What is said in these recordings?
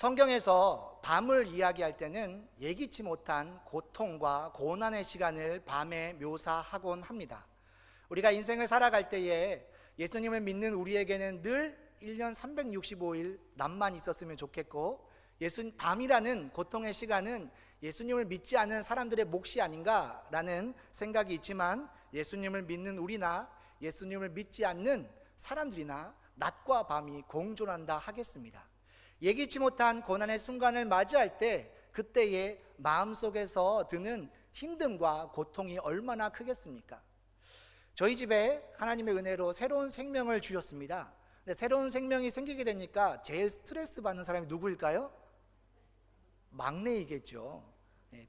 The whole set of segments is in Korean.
성경에서 밤을 이야기할 때는 예기치 못한 고통과 고난의 시간을 밤에 묘사하곤 합니다. 우리가 인생을 살아갈 때에 예수님을 믿는 우리에게는 늘 1년 365일 낮만 있었으면 좋겠고, 밤이라는 고통의 시간은 예수님을 믿지 않는 사람들의 몫이 아닌가라는 생각이 있지만, 예수님을 믿는 우리나 예수님을 믿지 않는 사람들이나 낮과 밤이 공존한다 하겠습니다. 예기치 못한 고난의 순간을 맞이할 때 그때의 마음속에서 드는 힘듦과 고통이 얼마나 크겠습니까? 저희 집에 하나님의 은혜로 새로운 생명을 주셨습니다. 근데 새로운 생명이 생기게 되니까 제일 스트레스 받는 사람이 누구일까요? 막내이겠죠.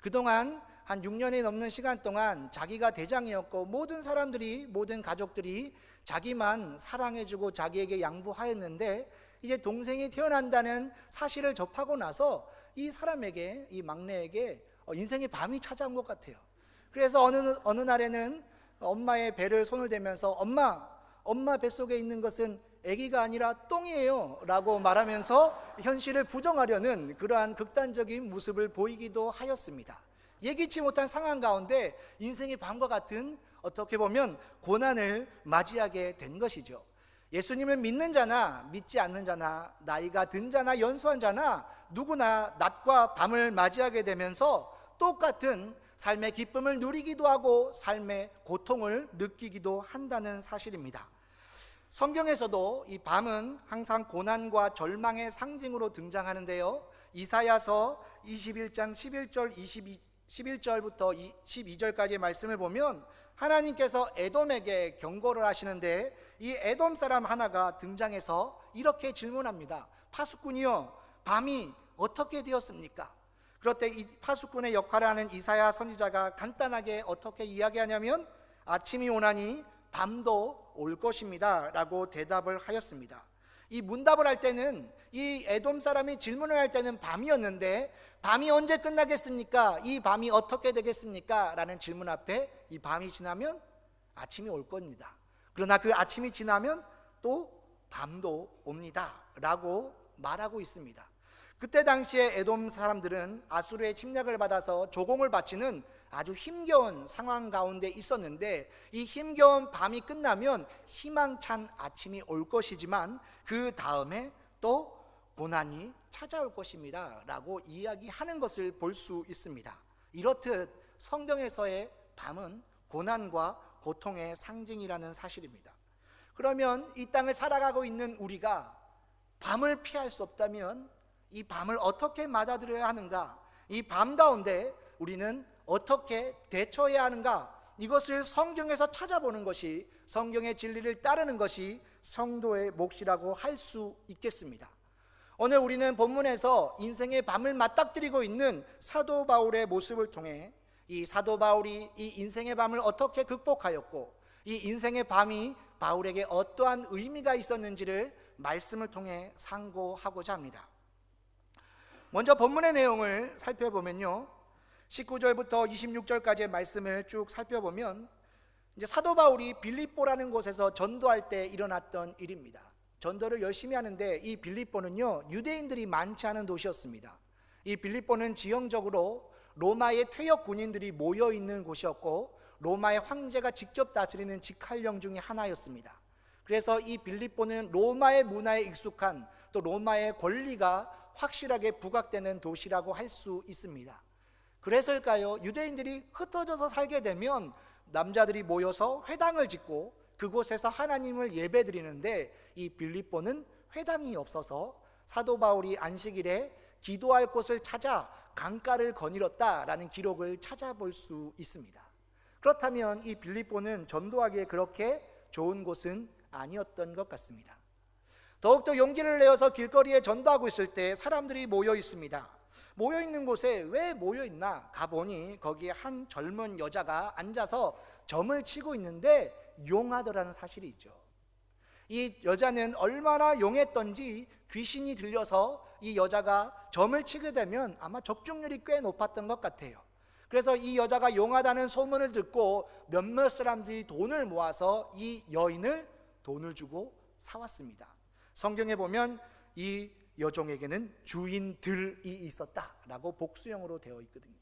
그동안 한 6년이 넘는 시간 동안 자기가 대장이었고, 모든 사람들이, 모든 가족들이 자기만 사랑해주고 자기에게 양보하였는데, 이제 동생이 태어난다는 사실을 접하고 나서 이 사람에게, 이 막내에게 인생의 밤이 찾아온 것 같아요. 그래서 어느 날에는 엄마의 배를 손을 대면서 엄마 뱃속에 있는 것은 아기가 아니라 똥이에요 라고 말하면서 현실을 부정하려는 그러한 극단적인 모습을 보이기도 하였습니다. 예기치 못한 상황 가운데 인생의 밤과 같은, 어떻게 보면 고난을 맞이하게 된 것이죠. 예수님을 믿는 자나 믿지 않는 자나, 나이가 든 자나 연소한 자나 누구나 낮과 밤을 맞이하게 되면서 똑같은 삶의 기쁨을 누리기도 하고 삶의 고통을 느끼기도 한다는 사실입니다. 성경에서도 이 밤은 항상 고난과 절망의 상징으로 등장하는데요, 이사야서 21장 11절부터 12절까지의 말씀을 보면 하나님께서 에돔에게 경고를 하시는데, 이 에돔 사람 하나가 등장해서 이렇게 질문합니다. 파수꾼이여, 밤이 어떻게 되었습니까? 그럴 때 이 파수꾼의 역할을 하는 이사야 선지자가 간단하게 어떻게 이야기하냐면, 아침이 오나니 밤도 올 것입니다 라고 대답을 하였습니다. 이 문답을 할 때는, 이 에돔 사람이 질문을 할 때는 밤이었는데, 밤이 언제 끝나겠습니까? 이 밤이 어떻게 되겠습니까? 라는 질문 앞에 이 밤이 지나면 아침이 올 겁니다. 그러나 그 아침이 지나면 또 밤도 옵니다 라고 말하고 있습니다. 그때 당시에 에돔 사람들은 아수르의 침략을 받아서 조공을 바치는 아주 힘겨운 상황 가운데 있었는데, 이 힘겨운 밤이 끝나면 희망찬 아침이 올 것이지만 그 다음에 또 고난이 찾아올 것입니다 라고 이야기하는 것을 볼 수 있습니다. 이렇듯 성경에서의 밤은 고난과 고통의 상징이라는 사실입니다. 그러면 이 땅을 살아가고 있는 우리가 밤을 피할 수 없다면 이 밤을 어떻게 맞아들여야 하는가? 이 밤 가운데 우리는 어떻게 대처해야 하는가? 이것을 성경에서 찾아보는 것이, 성경의 진리를 따르는 것이 성도의 몫이라고 할 수 있겠습니다. 오늘 우리는 본문에서 인생의 밤을 맞닥뜨리고 있는 사도 바울의 모습을 통해 이 사도 바울이 이 인생의 밤을 어떻게 극복하였고, 이 인생의 밤이 바울에게 어떠한 의미가 있었는지를 말씀을 통해 상고하고자 합니다. 먼저 본문의 내용을 살펴보면요, 19절부터 26절까지의 말씀을 쭉 살펴보면, 이제 사도 바울이 빌립보라는 곳에서 전도할 때 일어났던 일입니다. 전도를 열심히 하는데, 이 빌립보는요 유대인들이 많지 않은 도시였습니다. 이 빌립보는 지형적으로 로마의 퇴역 군인들이 모여 있는 곳이었고, 로마의 황제가 직접 다스리는 직할령 중에 하나였습니다. 그래서 이 빌립보는 로마의 문화에 익숙한, 또 로마의 권리가 확실하게 부각되는 도시라고 할 수 있습니다. 그래서일까요? 유대인들이 흩어져서 살게 되면 남자들이 모여서 회당을 짓고 그곳에서 하나님을 예배드리는데, 이 빌립보는 회당이 없어서 사도 바울이 안식일에 기도할 곳을 찾아 강가를 거닐었다라는 기록을 찾아볼 수 있습니다. 그렇다면 이 빌립보는 전도하기에 그렇게 좋은 곳은 아니었던 것 같습니다. 더욱더 용기를 내어서 길거리에 전도하고 있을 때 사람들이 모여 있습니다. 모여 있는 곳에 왜 모여 있나 가보니 거기에 한 젊은 여자가 앉아서 점을 치고 있는데 용하더라는 사실이 있죠. 이 여자는 얼마나 용했던지 귀신이 들려서 이 여자가 점을 치게 되면 아마 적중률이 꽤 높았던 것 같아요. 그래서 이 여자가 용하다는 소문을 듣고 몇몇 사람들이 돈을 모아서 이 여인을 돈을 주고 사왔습니다. 성경에 보면 이 여종에게는 주인들이 있었다라고 복수형으로 되어 있거든요.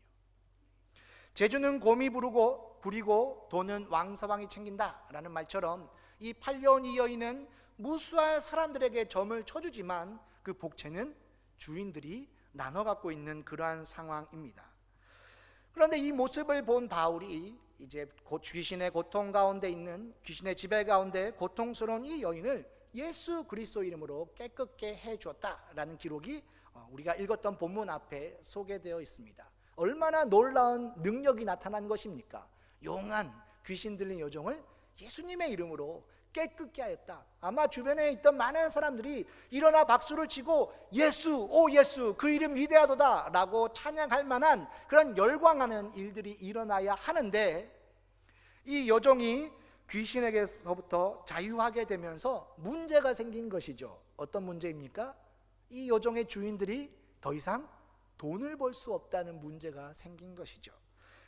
재주는 곰이 부리고 돈은 왕서방이 챙긴다라는 말처럼 이 팔려온 이 여인은 무수한 사람들에게 점을 쳐주지만 그 복채는 주인들이 나눠 갖고 있는 그러한 상황입니다. 그런데 이 모습을 본 바울이 이제 귀신의 고통 가운데 있는, 귀신의 지배 가운데 고통스러운 이 여인을 예수 그리스도 이름으로 깨끗게 해주었다라는 기록이 우리가 읽었던 본문 앞에 소개되어 있습니다. 얼마나 놀라운 능력이 나타난 것입니까? 용한 귀신 들린 여종을 예수님의 이름으로 깨끗게 하였다. 아마 주변에 있던 많은 사람들이 일어나 박수를 치고 예수, 오 예수, 그 이름 위대하도다 라고 찬양할 만한 그런 열광하는 일들이 일어나야 하는데, 이 여종이 귀신에게서부터 자유하게 되면서 문제가 생긴 것이죠. 어떤 문제입니까? 이 여종의 주인들이 더 이상 돈을 벌 수 없다는 문제가 생긴 것이죠.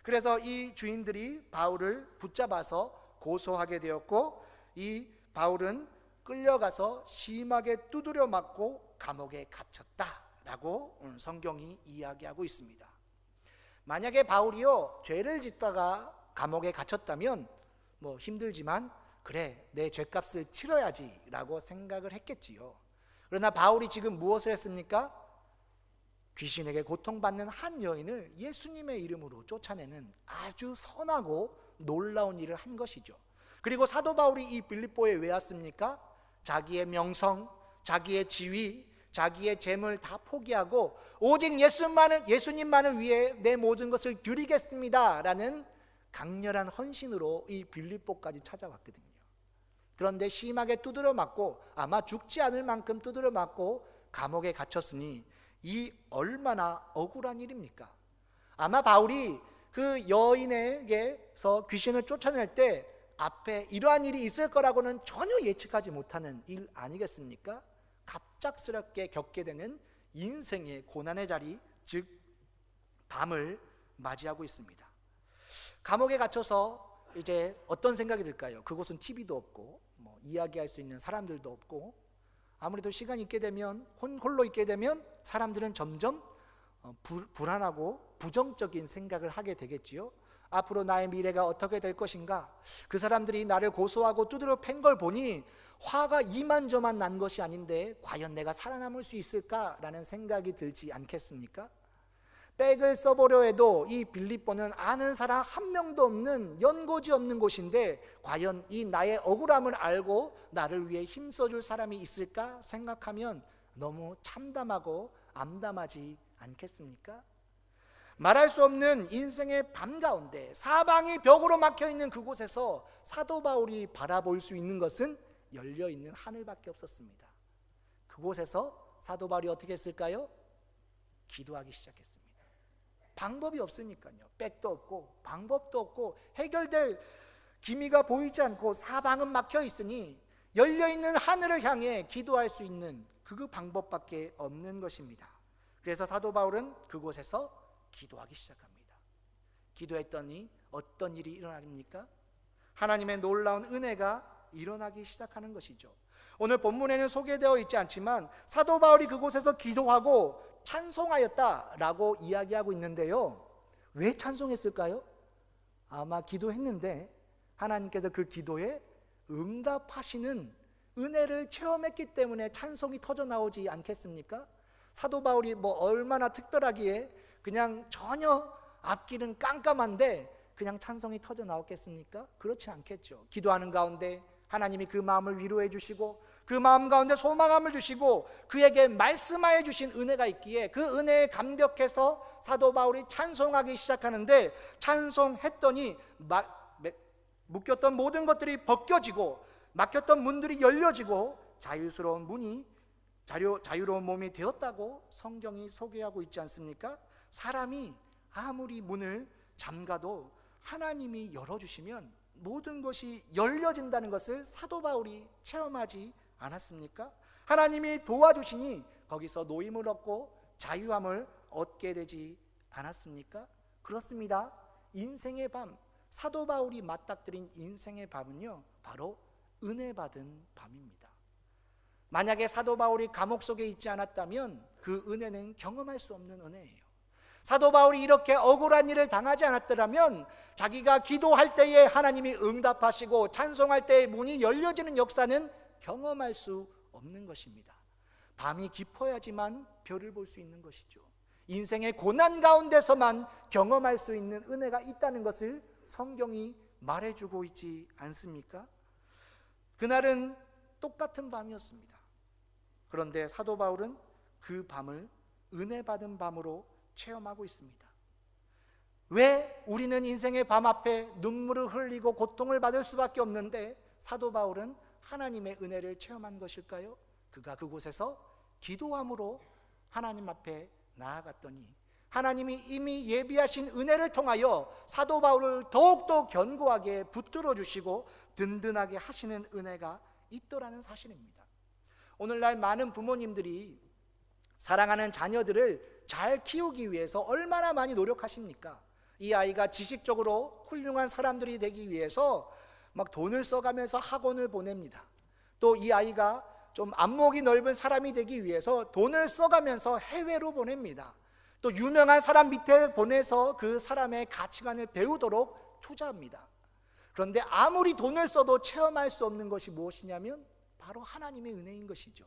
그래서 이 주인들이 바울을 붙잡아서 고소하게 되었고, 이 바울은 끌려가서 심하게 두드려 맞고 감옥에 갇혔다라고 오늘 성경이 이야기하고 있습니다. 만약에 바울이요 죄를 짓다가 감옥에 갇혔다면 뭐 힘들지만 그래 내 죄값을 치러야지 라고 생각을 했겠지요. 그러나 바울이 지금 무엇을 했습니까? 귀신에게 고통받는 한 여인을 예수님의 이름으로 쫓아내는 아주 선하고 놀라운 일을 한 것이죠. 그리고 사도 바울이 이 빌립보에 왜 왔습니까? 자기의 명성, 자기의 지위, 자기의 재물 다 포기하고 오직 예수님만을 위해 내 모든 것을 드리겠습니다 라는 강렬한 헌신으로 이 빌립보까지 찾아왔거든요. 그런데 심하게 두드려 맞고 아마 죽지 않을 만큼 두드려 맞고 감옥에 갇혔으니 이 얼마나 억울한 일입니까? 아마 바울이 그 여인에게서 귀신을 쫓아낼 때 앞에 이러한 일이 있을 거라고는 전혀 예측하지 못하는 일 아니겠습니까? 갑작스럽게 겪게 되는 인생의 고난의 자리, 즉 밤을 맞이하고 있습니다. 감옥에 갇혀서 이제 어떤 생각이 들까요? 그곳은 TV도 없고 뭐 이야기할 수 있는 사람들도 없고, 아무래도 시간이 있게 되면 홀로 있게 되면 사람들은 점점 불안하고 부정적인 생각을 하게 되겠지요. 앞으로 나의 미래가 어떻게 될 것인가? 그 사람들이 나를 고소하고 두드려 팬 걸 보니 화가 이만저만 난 것이 아닌데 과연 내가 살아남을 수 있을까라는 생각이 들지 않겠습니까? 백을 써보려 해도 이 빌립보는 아는 사람 한 명도 없는 연고지 없는 곳인데 과연 이 나의 억울함을 알고 나를 위해 힘써줄 사람이 있을까 생각하면 너무 참담하고 암담하지 않겠습니까? 말할 수 없는 인생의 밤 가운데 사방이 벽으로 막혀있는 그곳에서 사도 바울이 바라볼 수 있는 것은 열려있는 하늘밖에 없었습니다. 그곳에서 사도 바울이 어떻게 했을까요? 기도하기 시작했습니다. 방법이 없으니까요. 백도 없고 방법도 없고 해결될 기미가 보이지 않고 사방은 막혀 있으니 열려있는 하늘을 향해 기도할 수 있는 그 방법밖에 없는 것입니다. 그래서 사도 바울은 그곳에서 기도하기 시작합니다. 기도했더니 어떤 일이 일어납니까? 하나님의 놀라운 은혜가 일어나기 시작하는 것이죠. 오늘 본문에는 소개되어 있지 않지만 사도 바울이 그곳에서 기도하고 찬송하였다라고 이야기하고 있는데요. 왜 찬송했을까요? 아마 기도했는데 하나님께서 그 기도에 응답하시는 은혜를 체험했기 때문에 찬송이 터져 나오지 않겠습니까? 사도 바울이 뭐 얼마나 특별하기에 그냥 전혀 앞길은 깜깜한데 그냥 찬송이 터져 나왔겠습니까? 그렇지 않겠죠. 기도하는 가운데 하나님이 그 마음을 위로해 주시고 그 마음 가운데 소망함을 주시고 그에게 말씀하여 주신 은혜가 있기에 그 은혜에 감격해서 사도 바울이 찬송하기 시작하는데, 찬송했더니 묶였던 모든 것들이 벗겨지고 막혔던 문들이 열려지고 자유로운 몸이 되었다고 성경이 소개하고 있지 않습니까? 사람이 아무리 문을 잠가도 하나님이 열어주시면 모든 것이 열려진다는 것을 사도 바울이 체험하지 않았습니까? 하나님이 도와주시니 거기서 노임을 얻고 자유함을 얻게 되지 않았습니까? 그렇습니다. 인생의 밤, 사도 바울이 맞닥뜨린 인생의 밤은요 바로 은혜 받은 밤입니다. 만약에 사도 바울이 감옥 속에 있지 않았다면 그 은혜는 경험할 수 없는 은혜예요. 사도 바울이 이렇게 억울한 일을 당하지 않았더라면 자기가 기도할 때에 하나님이 응답하시고 찬송할 때에 문이 열려지는 역사는 경험할 수 없는 것입니다. 밤이 깊어야지만 별을 볼 수 있는 것이죠. 인생의 고난 가운데서만 경험할 수 있는 은혜가 있다는 것을 성경이 말해주고 있지 않습니까? 그날은 똑같은 밤이었습니다. 그런데 사도 바울은 그 밤을 은혜 받은 밤으로 체험하고 있습니다. 왜 우리는 인생의 밤 앞에 눈물을 흘리고 고통을 받을 수밖에 없는데 사도 바울은 하나님의 은혜를 체험한 것일까요? 그가 그곳에서 기도함으로 하나님 앞에 나아갔더니 하나님이 이미 예비하신 은혜를 통하여 사도 바울을 더욱더 견고하게 붙들어 주시고 든든하게 하시는 은혜가 있더라는 사실입니다. 오늘날 많은 부모님들이 사랑하는 자녀들을 잘 키우기 위해서 얼마나 많이 노력하십니까? 이 아이가 지식적으로 훌륭한 사람들이 되기 위해서 막 돈을 써가면서 학원을 보냅니다. 또 이 아이가 좀 안목이 넓은 사람이 되기 위해서 돈을 써가면서 해외로 보냅니다. 또 유명한 사람 밑에 보내서 그 사람의 가치관을 배우도록 투자합니다. 그런데 아무리 돈을 써도 체험할 수 없는 것이 무엇이냐면 바로 하나님의 은혜인 것이죠.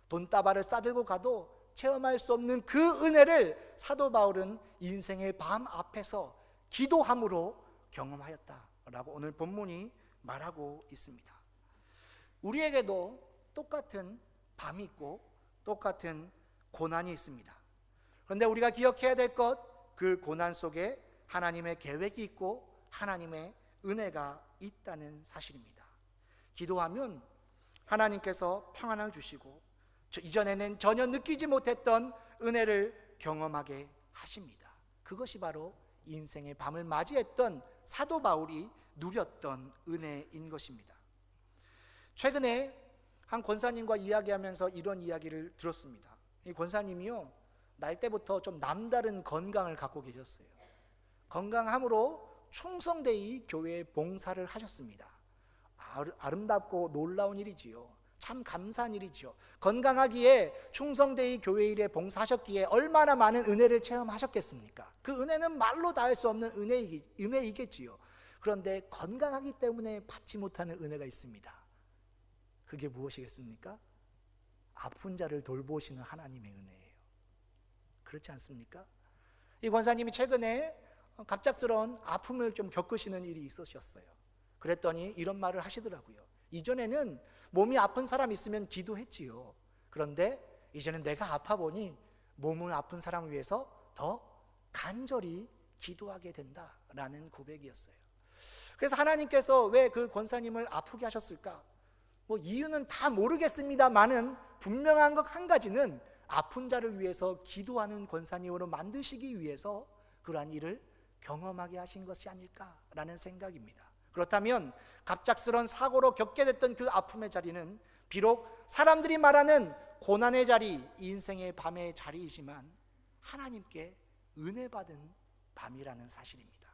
돈다발을 싸들고 가도 체험할 수 없는 그 은혜를 사도 바울은 인생의 밤 앞에서 기도함으로 경험하였다라고 오늘 본문이 말하고 있습니다. 우리에게도 똑같은 밤이 있고 똑같은 고난이 있습니다. 그런데 우리가 기억해야 될 것, 그 고난 속에 하나님의 계획이 있고 하나님의 은혜가 있다는 사실입니다. 기도하면 하나님께서 평안을 주시고 이전에는 전혀 느끼지 못했던 은혜를 경험하게 하십니다. 그것이 바로 인생의 밤을 맞이했던 사도 바울이 누렸던 은혜인 것입니다. 최근에 한 권사님과 이야기하면서 이런 이야기를 들었습니다. 이 권사님이요, 날 때부터 좀 남다른 건강을 갖고 계셨어요. 건강함으로 충성되이 교회에 봉사를 하셨습니다. 아름답고 놀라운 일이지요. 참 감사한 일이지요. 건강하기에 충성되이 교회 일에 봉사하셨기에 얼마나 많은 은혜를 체험하셨겠습니까? 그 은혜는 말로 다 할 수 없는 은혜이겠지요. 그런데 건강하기 때문에 받지 못하는 은혜가 있습니다. 그게 무엇이겠습니까? 아픈 자를 돌보시는 하나님의 은혜예요. 그렇지 않습니까? 이 권사님이 최근에 갑작스러운 아픔을 좀 겪으시는 일이 있으셨어요. 그랬더니 이런 말을 하시더라고요. 이전에는 몸이 아픈 사람 있으면 기도했지요. 그런데 이제는 내가 아파 보니 몸을 아픈 사람 위해서 더 간절히 기도하게 된다라는 고백이었어요. 그래서 하나님께서 왜 그 권사님을 아프게 하셨을까? 이유는 다 모르겠습니다만은 분명한 것 한 가지는 아픈 자를 위해서 기도하는 권사님으로 만드시기 위해서 그러한 일을 경험하게 하신 것이 아닐까라는 생각입니다. 그렇다면 갑작스러운 사고로 겪게 됐던 그 아픔의 자리는 비록 사람들이 말하는 고난의 자리, 인생의 밤의 자리이지만 하나님께 은혜 받은 밤이라는 사실입니다.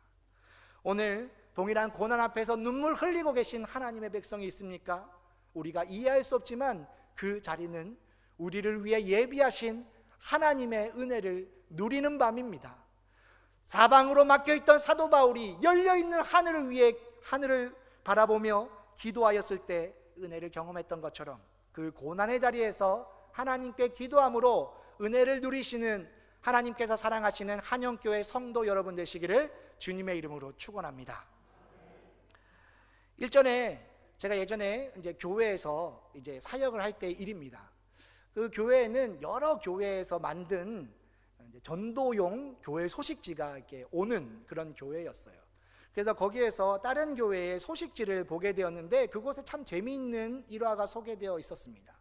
오늘 동일한 고난 앞에서 눈물 흘리고 계신 하나님의 백성이 있습니까? 우리가 이해할 수 없지만 그 자리는 우리를 위해 예비하신 하나님의 은혜를 누리는 밤입니다. 사방으로 막혀있던 사도 바울이 열려있는 하늘을 위해 하늘을 바라보며 기도하였을 때 은혜를 경험했던 것처럼 그 고난의 자리에서 하나님께 기도함으로 은혜를 누리시는 하나님께서 사랑하시는 한영교회 성도 여러분 되시기를 주님의 이름으로 축원합니다. 일전에 제가 예전에 이제 교회에서 이제 사역을 할 때 일입니다. 그 교회에는 여러 교회에서 만든 전도용 교회 소식지가 이렇게 오는 그런 교회였어요. 그래서 거기에서 다른 교회의 소식지를 보게 되었는데 그곳에 참 재미있는 일화가 소개되어 있었습니다.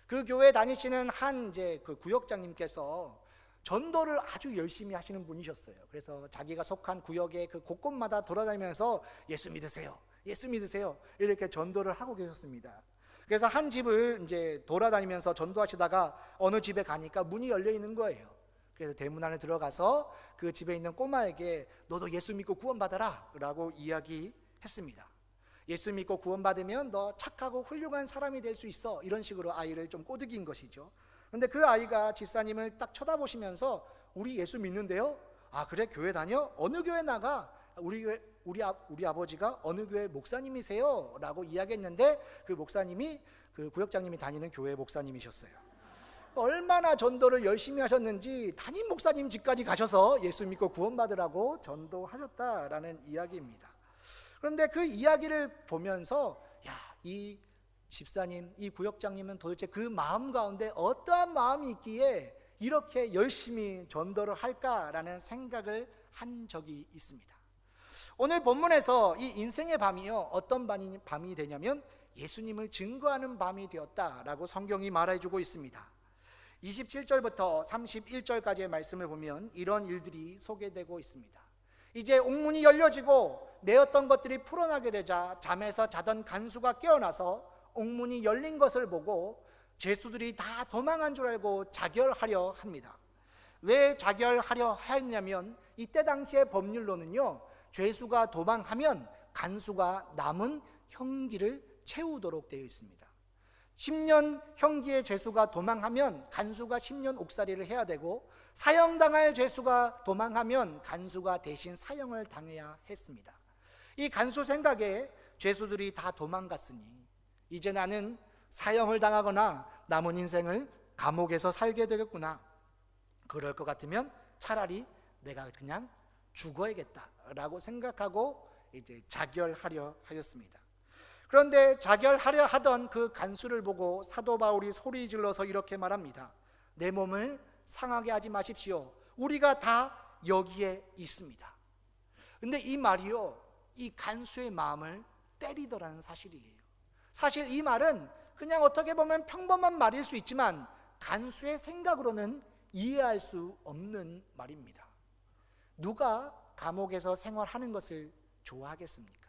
그 교회 다니시는 한 이제 그 구역장님께서 전도를 아주 열심히 하시는 분이셨어요. 그래서 자기가 속한 구역의 그 곳곳마다 돌아다니면서 예수 믿으세요, 예수 믿으세요 이렇게 전도를 하고 계셨습니다. 그래서 한 집을 이제 돌아다니면서 전도하시다가 어느 집에 가니까 문이 열려 있는 거예요. 그래서 대문 안에 들어가서 그 집에 있는 꼬마에게 너도 예수 믿고 구원받아라 라고 이야기했습니다. 예수 믿고 구원받으면 너 착하고 훌륭한 사람이 될 수 있어. 이런 식으로 아이를 좀 꼬드긴 것이죠. 그런데 그 아이가 집사님을 딱 쳐다보시면서 우리 예수 믿는데요? 아, 그래? 교회 다녀? 어느 교회 나가? 우리 아버지가 어느 교회 목사님이세요? 라고 이야기했는데 그 목사님이 그 구역장님이 다니는 교회 목사님이셨어요. 얼마나 전도를 열심히 하셨는지 담임 목사님 집까지 가셔서 예수 믿고 구원받으라고 전도하셨다라는 이야기입니다. 그런데 그 이야기를 보면서 이 집사님, 이 구역장님은 도대체 그 마음 가운데 어떠한 마음이 있기에 이렇게 열심히 전도를 할까라는 생각을 한 적이 있습니다. 오늘 본문에서 이 인생의 밤이요, 어떤 밤이 되냐면 예수님을 증거하는 밤이 되었다라고 성경이 말해주고 있습니다. 27절부터 31절까지의 말씀을 보면 이런 일들이 소개되고 있습니다. 이제 옥문이 열려지고 매었던 것들이 풀어나게 되자 잠에서 자던 간수가 깨어나서 옥문이 열린 것을 보고 죄수들이 다 도망한 줄 알고 자결하려 합니다. 왜 자결하려 했냐면 이때 당시의 법률로는요, 죄수가 도망하면 간수가 남은 형기를 채우도록 되어 있습니다. 10년 형기의 죄수가 도망하면 간수가 10년 옥살이를 해야 되고, 사형당할 죄수가 도망하면 간수가 대신 사형을 당해야 했습니다. 이 간수 생각에 죄수들이 다 도망갔으니 이제 나는 사형을 당하거나 남은 인생을 감옥에서 살게 되겠구나. 그럴 것 같으면 차라리 내가 그냥 죽어야겠다라고 생각하고 이제 자결하려 하였습니다. 그런데 자결하려 하던 그 간수를 보고 사도 바울이 소리 질러서 이렇게 말합니다. 내 몸을 상하게 하지 마십시오. 우리가 다 여기에 있습니다. 근데 이 말이요, 이 간수의 마음을 때리더라는 사실이에요. 사실 이 말은 그냥 어떻게 보면 평범한 말일 수 있지만 간수의 생각으로는 이해할 수 없는 말입니다. 누가 감옥에서 생활하는 것을 좋아하겠습니까?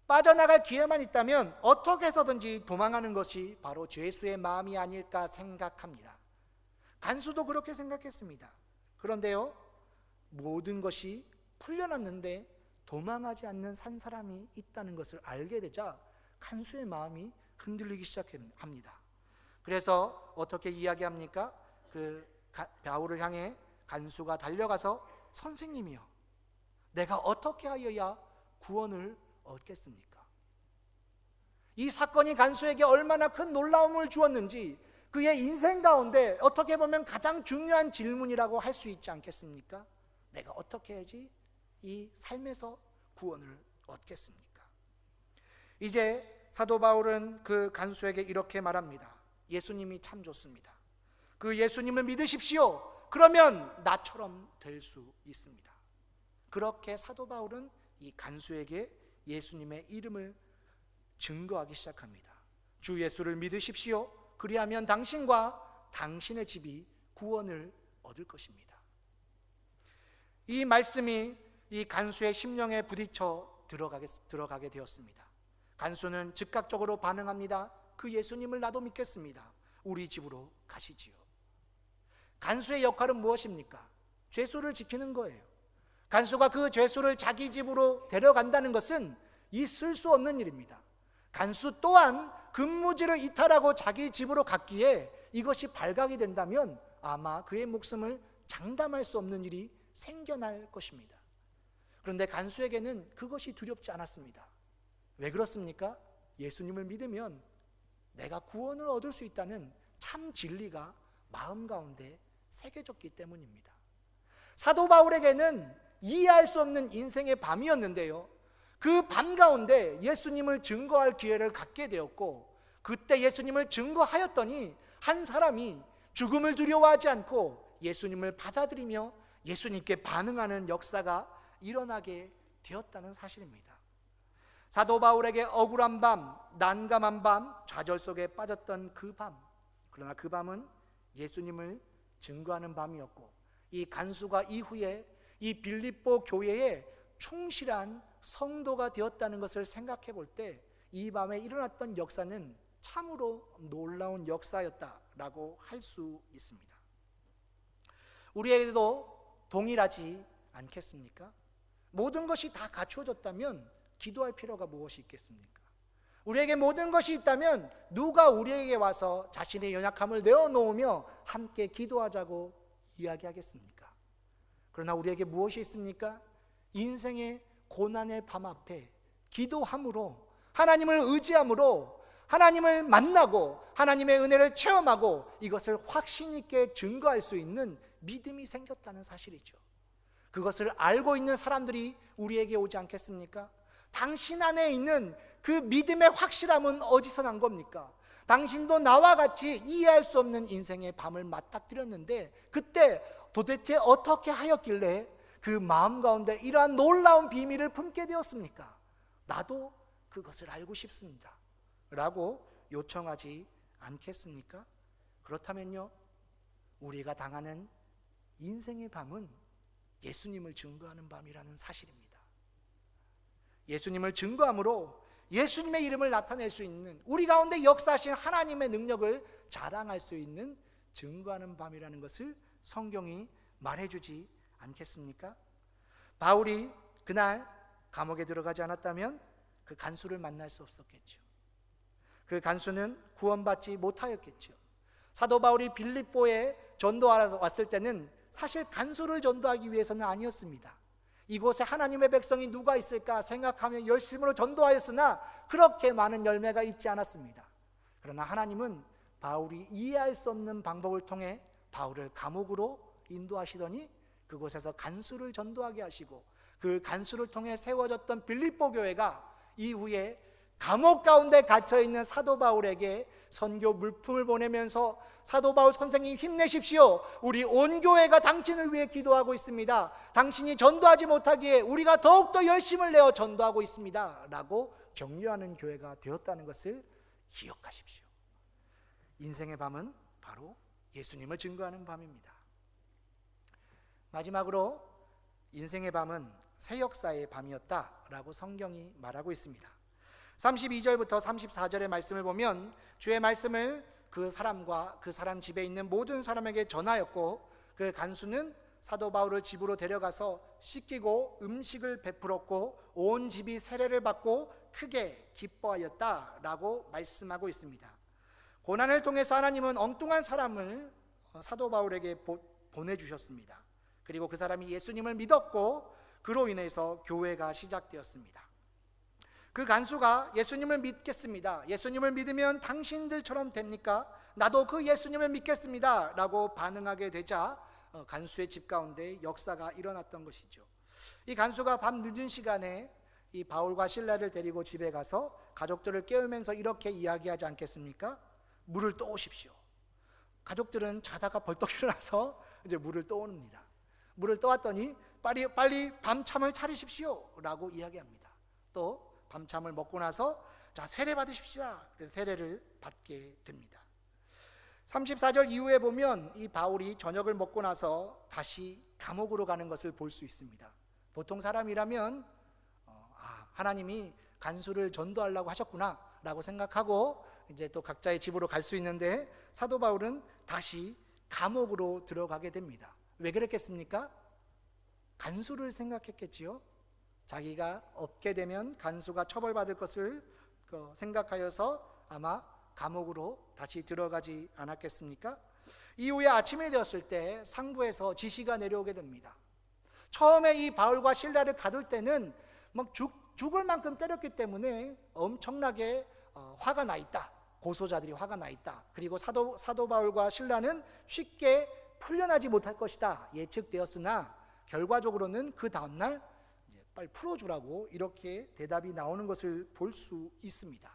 빠져나갈 기회만 있다면 어떻게 해서든지 도망하는 것이 바로 죄수의 마음이 아닐까 생각합니다. 간수도 그렇게 생각했습니다. 그런데요, 모든 것이 풀려났는데 도망하지 않는 산 사람이 있다는 것을 알게 되자 간수의 마음이 흔들리기 시작합니다. 그래서 어떻게 이야기합니까? 바울을 향해 간수가 달려가서 선생님이요, 내가 어떻게 하여야 구원을 얻겠습니까? 이 사건이 간수에게 얼마나 큰 놀라움을 주었는지 그의 인생 가운데 어떻게 보면 가장 중요한 질문이라고 할 수 있지 않겠습니까? 내가 어떻게 해야지 이 삶에서 구원을 얻겠습니까? 이제 사도 바울은 그 간수에게 이렇게 말합니다. 예수님이 참 좋습니다. 그 예수님을 믿으십시오. 그러면 나처럼 될 수 있습니다. 그렇게 사도 바울은 이 간수에게 예수님의 이름을 증거하기 시작합니다. 주 예수를 믿으십시오. 그리하면 당신과 당신의 집이 구원을 얻을 것입니다. 이 말씀이 이 간수의 심령에 부딪혀 들어가게 되었습니다. 간수는 즉각적으로 반응합니다. 그 예수님을 나도 믿겠습니다. 우리 집으로 가시지요. 간수의 역할은 무엇입니까? 죄수를 지키는 거예요. 간수가 그 죄수를 자기 집으로 데려간다는 것은 있을 수 없는 일입니다. 간수 또한 근무지를 이탈하고 자기 집으로 갔기에 이것이 발각이 된다면 아마 그의 목숨을 장담할 수 없는 일이 생겨날 것입니다. 그런데 간수에게는 그것이 두렵지 않았습니다. 왜 그렇습니까? 예수님을 믿으면 내가 구원을 얻을 수 있다는 참 진리가 마음 가운데 새겨졌기 때문입니다. 사도 바울에게는 이해할 수 없는 인생의 밤이었는데요, 그 밤 가운데 예수님을 증거할 기회를 갖게 되었고, 그때 예수님을 증거하였더니 한 사람이 죽음을 두려워하지 않고 예수님을 받아들이며 예수님께 반응하는 역사가 일어나게 되었다는 사실입니다. 사도 바울에게 억울한 밤, 난감한 밤, 좌절 속에 빠졌던 그 밤, 그러나 그 밤은 예수님을 증거하는 밤이었고, 이 간수가 이후에 이 빌립보 교회에 충실한 성도가 되었다는 것을 생각해 볼 때 이 밤에 일어났던 역사는 참으로 놀라운 역사였다라고 할 수 있습니다. 우리에게도 동일하지 않겠습니까? 모든 것이 다 갖추어졌다면 기도할 필요가 무엇이 있겠습니까? 우리에게 모든 것이 있다면 누가 우리에게 와서 자신의 연약함을 내어놓으며 함께 기도하자고 이야기하겠습니까? 그러나 우리에게 무엇이 있습니까? 인생의 고난의 밤 앞에 기도함으로, 하나님을 의지함으로, 하나님을 만나고 하나님의 은혜를 체험하고 이것을 확신 있게 증거할 수 있는 믿음이 생겼다는 사실이죠. 그것을 알고 있는 사람들이 우리에게 오지 않겠습니까? 당신 안에 있는 그 믿음의 확실함은 어디서 난 겁니까? 당신도 나와 같이 이해할 수 없는 인생의 밤을 맞닥뜨렸는데 그때 도대체 어떻게 하였길래 그 마음 가운데 이러한 놀라운 비밀을 품게 되었습니까? 나도 그것을 알고 싶습니다 라고 요청하지 않겠습니까? 그렇다면요, 우리가 당하는 인생의 밤은 예수님을 증거하는 밤이라는 사실입니다. 예수님을 증거함으로 예수님의 이름을 나타낼 수 있는, 우리 가운데 역사하신 하나님의 능력을 자랑할 수 있는 증거하는 밤이라는 것을 성경이 말해주지 않겠습니까? 바울이 그날 감옥에 들어가지 않았다면 그 간수를 만날 수 없었겠죠. 그 간수는 구원받지 못하였겠죠. 사도 바울이 빌립보에 전도하러 왔을 때는 사실 간수를 전도하기 위해서는 아니었습니다. 이곳에 하나님의 백성이 누가 있을까 생각하며 열심으로 전도하였으나 그렇게 많은 열매가 있지 않았습니다. 그러나 하나님은 바울이 이해할 수 없는 방법을 통해 바울을 감옥으로 인도하시더니 그곳에서 간수를 전도하게 하시고 그 간수를 통해 세워졌던 빌립보 교회가 이후에 감옥 가운데 갇혀있는 사도 바울에게 선교 물품을 보내면서 사도 바울 선생님 힘내십시오. 우리 온 교회가 당신을 위해 기도하고 있습니다. 당신이 전도하지 못하기에 우리가 더욱더 열심을 내어 전도하고 있습니다 라고 격려하는 교회가 되었다는 것을 기억하십시오. 인생의 밤은 바로 예수님을 증거하는 밤입니다. 마지막으로 인생의 밤은 새 역사의 밤이었다라고 성경이 말하고 있습니다. 32절부터 34절의 말씀을 보면 주의 말씀을 그 사람과 그 사람 집에 있는 모든 사람에게 전하였고 그 간수는 사도 바울을 집으로 데려가서 씻기고 음식을 베풀었고 온 집이 세례를 받고 크게 기뻐하였다라고 말씀하고 있습니다. 고난을 통해서 하나님은 엉뚱한 사람을 사도 바울에게 보내주셨습니다. 그리고 그 사람이 예수님을 믿었고 그로 인해서 교회가 시작되었습니다. 그 간수가 예수님을 믿겠습니다. 예수님을 믿으면 당신들처럼 됩니까? 나도 그 예수님을 믿겠습니다 라고 반응하게 되자 간수의 집 가운데 역사가 일어났던 것이죠. 이 간수가 밤 늦은 시간에 이 바울과 실라를 데리고 집에 가서 가족들을 깨우면서 이렇게 이야기하지 않겠습니까? 물을 떠오십시오. 가족들은 자다가 벌떡 일어나서 이제 물을 떠옵니다. 물을 떠왔더니 빨리 밤참을 차리십시오 라고 이야기합니다. 또 밤참을 먹고 나서 자 세례 받으십시다. 그래서 세례를 받게 됩니다. 34절 이후에 보면 이 바울이 저녁을 먹고 나서 다시 감옥으로 가는 것을 볼 수 있습니다. 보통 사람이라면 하나님이 간수를 전도하려고 하셨구나 라고 생각하고 이제 또 각자의 집으로 갈 수 있는데 사도 바울은 다시 감옥으로 들어가게 됩니다. 왜 그랬겠습니까? 간수를 생각했겠지요. 자기가 없게 되면 간수가 처벌받을 것을 생각하여서 아마 감옥으로 다시 들어가지 않았겠습니까? 이후에 아침이 되었을 때 상부에서 지시가 내려오게 됩니다. 처음에 이 바울과 실라를 가둘 때는 막 죽을 만큼 때렸기 때문에 엄청나게 화가 나 있다. 고소자들이 화가 나 있다. 그리고 사도 바울과 실라는 쉽게 풀려나지 못할 것이다 예측되었으나 결과적으로는 그 다음날 빨리 풀어주라고 이렇게 대답이 나오는 것을 볼 수 있습니다.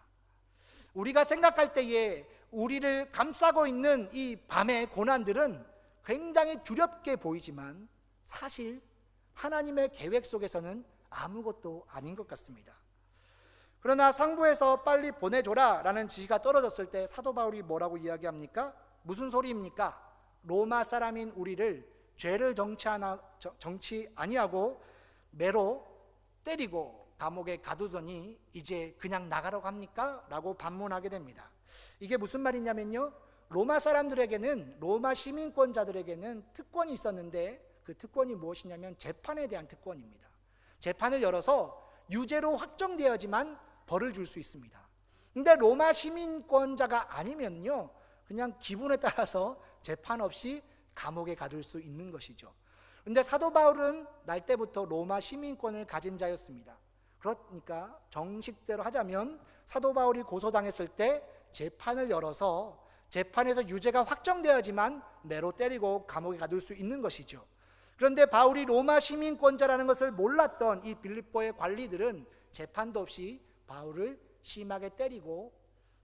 우리가 생각할 때에 우리를 감싸고 있는 이 밤의 고난들은 굉장히 두렵게 보이지만 사실 하나님의 계획 속에서는 아무것도 아닌 것 같습니다. 그러나 상부에서 빨리 보내줘라 라는 지시가 떨어졌을 때 사도 바울이 뭐라고 이야기합니까? 무슨 소리입니까? 로마 사람인 우리를 죄를 정치 아니하고 매로 때리고 감옥에 가두더니 이제 그냥 나가라고 합니까? 라고 반문하게 됩니다. 이게 무슨 말이냐면요, 로마 사람들에게는, 로마 시민권자들에게는 특권이 있었는데 그 특권이 무엇이냐면 재판에 대한 특권입니다. 재판을 열어서 유죄로 확정되어야지만 벌을 줄 수 있습니다. 근데 로마 시민권자가 아니면요, 그냥 기분에 따라서 재판 없이 감옥에 가둘 수 있는 것이죠. 근데 사도 바울은 날 때부터 로마 시민권을 가진 자였습니다. 그러니까 정식대로 하자면 사도 바울이 고소당했을 때 재판을 열어서 재판에서 유죄가 확정되어야지만 매로 때리고 감옥에 가둘 수 있는 것이죠. 그런데 바울이 로마 시민권자라는 것을 몰랐던 이 빌립보의 관리들은 재판도 없이 바울을 심하게 때리고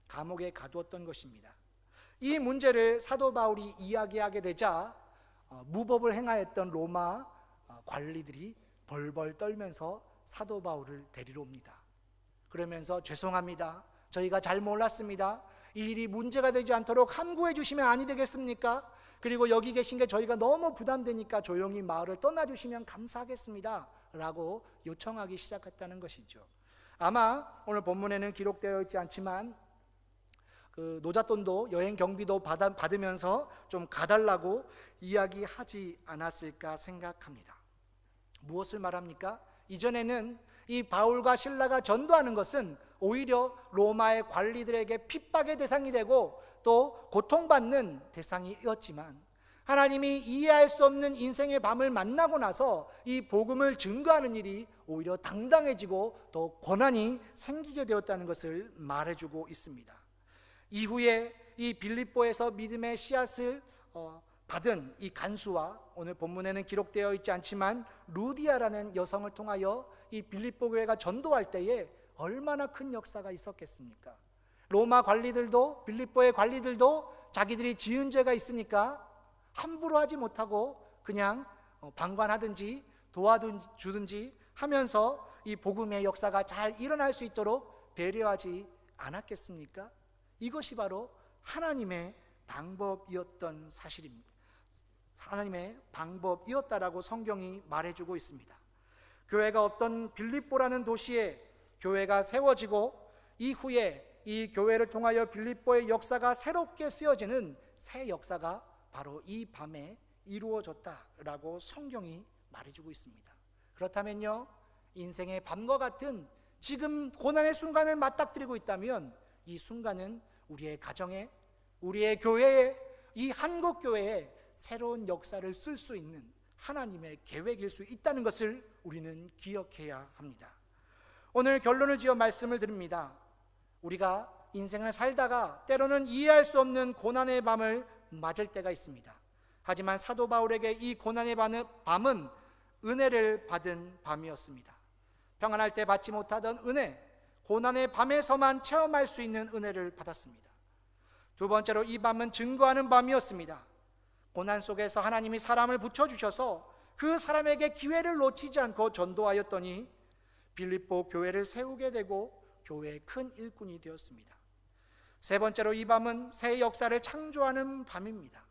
감옥에 가두었던 것입니다. 이 문제를 사도 바울이 이야기하게 되자 무법을 행하였던 로마 관리들이 벌벌 떨면서 사도 바울을 데리러 옵니다. 그러면서 죄송합니다. 저희가 잘 몰랐습니다. 이 일이 문제가 되지 않도록 함구해 주시면 아니 되겠습니까? 그리고 여기 계신 게 저희가 너무 부담되니까 조용히 마을을 떠나주시면 감사하겠습니다 라고 요청하기 시작했다는 것이죠. 아마 오늘 본문에는 기록되어 있지 않지만 그 노잣돈도 여행 경비도 받으면서 좀 가달라고 이야기하지 않았을까 생각합니다. 무엇을 말합니까? 이전에는 이 바울과 실라가 전도하는 것은 오히려 로마의 관리들에게 핍박의 대상이 되고 또 고통받는 대상이었지만, 하나님이 이해할 수 없는 인생의 밤을 만나고 나서 이 복음을 증거하는 일이 오히려 당당해지고 또 권한이 생기게 되었다는 것을 말해주고 있습니다. 이후에 이 빌립보에서 믿음의 씨앗을 받은 이 간수와, 오늘 본문에는 기록되어 있지 않지만 루디아라는 여성을 통하여 이 빌립보 교회가 전도할 때에 얼마나 큰 역사가 있었겠습니까? 로마 관리들도, 빌립보의 관리들도 자기들이 지은 죄가 있으니까 함부로 하지 못하고 그냥 방관하든지 도와주든지 하면서 이 복음의 역사가 잘 일어날 수 있도록 배려하지 않았겠습니까? 이것이 바로 하나님의 방법이었던 사실입니다. 하나님의 방법이었다라고 성경이 말해주고 있습니다. 교회가 없던 빌립보라는 도시에 교회가 세워지고 이후에 이 교회를 통하여 빌립보의 역사가 새롭게 쓰여지는 새 역사가 바로 이 밤에 이루어졌다라고 성경이 말해주고 있습니다. 그렇다면요, 인생의 밤과 같은 지금 고난의 순간을 맞닥뜨리고 있다면 이 순간은 우리의 가정에, 우리의 교회에, 이 한국교회에 새로운 역사를 쓸 수 있는 하나님의 계획일 수 있다는 것을 우리는 기억해야 합니다. 오늘 결론을 지어 말씀을 드립니다. 우리가 인생을 살다가 때로는 이해할 수 없는 고난의 밤을 맞을 때가 있습니다. 하지만 사도 바울에게 이 고난의 밤은 은혜를 받은 밤이었습니다. 평안할 때 받지 못하던 은혜, 고난의 밤에서만 체험할 수 있는 은혜를 받았습니다. 두 번째로 이 밤은 증거하는 밤이었습니다. 고난 속에서 하나님이 사람을 붙여주셔서 그 사람에게 기회를 놓치지 않고 전도하였더니 빌립보 교회를 세우게 되고 교회의 큰 일꾼이 되었습니다. 세 번째로 이 밤은 새 역사를 창조하는 밤입니다.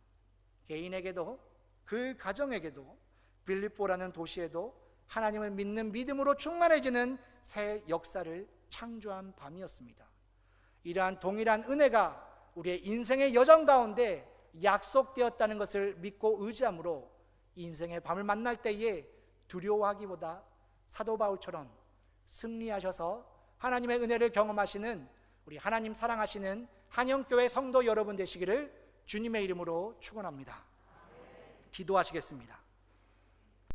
개인에게도 그 가정에게도 빌립보라는 도시에도 하나님을 믿는 믿음으로 충만해지는 새 역사를 창조한 밤이었습니다. 이러한 동일한 은혜가 우리의 인생의 여정 가운데 약속되었다는 것을 믿고 의지함으로 인생의 밤을 만날 때에 두려워하기보다 사도 바울처럼 승리하셔서 하나님의 은혜를 경험하시는 우리 하나님 사랑하시는 한영교회 성도 여러분 되시기를 주님의 이름으로 축원합니다. 기도하시겠습니다.